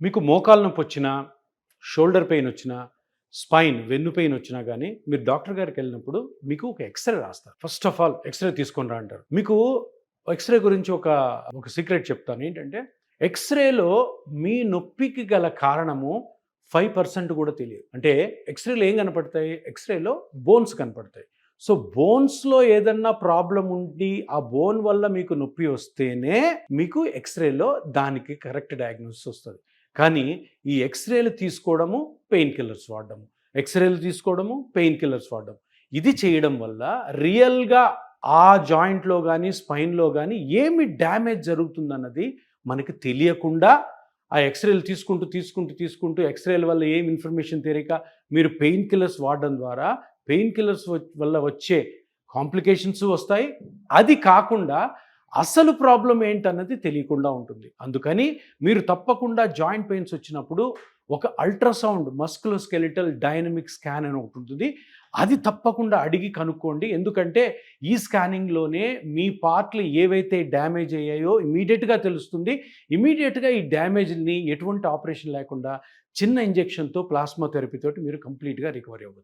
మీకు మోకాలు నొప్పి వచ్చినా, షోల్డర్ పెయిన్ వచ్చినా, స్పైన్ వెన్ను పెయిన్ వచ్చినా గానీ, మీరు డాక్టర్ గారికి వెళ్ళినప్పుడు మీకు ఒక ఎక్స్‌రే రాస్తారు. ఫస్ట్ ఆఫ్ ఆల్ ఎక్స్‌రే తీసుకొని రా అంటారు. మీకు ఎక్స్‌రే గురించి ఒక సీక్రెట్ చెప్తాను. ఏంటంటే, ఎక్స్‌రేలో మీ నొప్పికి గల కారణము 5% కూడా తెలియదు. అంటే ఎక్స్‌రేలో ఏం కనపడతాయి? ఎక్స్‌రేలో బోన్స్ కనపడతాయి. సో, బోన్స్‌లో ఏదన్నా ప్రాబ్లమ్ ఉండి, ఆ బోన్ వల్ల మీకు నొప్పి వస్తేనే మీకు ఎక్స్‌రేలో దానికి కరెక్ట్ డయాగ్నోసిస్ వస్తది. కానీ ఈ ఎక్స్‌రేలు తీసుకోవడము, పెయిన్ కిల్లర్స్ వాడడము. ఎక్స్‌రేలు తీసుకోవడము, పెయిన్ కిల్లర్స్ వాడడం. ఇది చేయడం వల్ల రియల్‌గా ఆ జాయింట్‌లో గానీ, స్పైన్‌లో గానీ ఏమి డ్యామేజ్ జరుగుతుందన్నది మనకి తెలియకుండా ఆ ఎక్స్‌రేలు తీసుకుంటూ ఎక్స్‌రేల వల్ల ఏం ఇన్ఫర్మేషన్ తెలియక మీరు పెయిన్ కిల్లర్స్ వాడడం ద్వారా పెయిన్ కిల్లర్స్ వల్ల వచ్చే కాంప్లికేషన్స్ వస్తాయి. అది కాకుండా అసలు ప్రాబ్లమ్ ఏంటన్నది తెలియకుండా ఉంటుంది. అందుకని మీరు తప్పకుండా జాయింట్ పెయిన్స్ వచ్చినప్పుడు ఒక అల్ట్రాసౌండ్ మస్కులోస్కెలిటల్ డైనమిక్ స్కాన్ అని ఒకటి ఉంటుంది. అది తప్పకుండా అడిగి కనుక్కోండి. ఎందుకంటే ఈ స్కానింగ్‌లోనే మీ పార్ట్‌లు ఏవైతే డ్యామేజ్ అయ్యాయో ఇమ్మీడియేట్‌గా తెలుస్తుంది. ఇమ్మీడియేట్‌గా ఈ డ్యామేజ్‌ని ఎటువంటి ఆపరేషన్ లేకుండా చిన్న ఇంజెక్షన్‌తో ప్లాస్మా థెరపీ తోటి మీరు కంప్లీట్‌గా రికవరీ అవ్వచ్చు.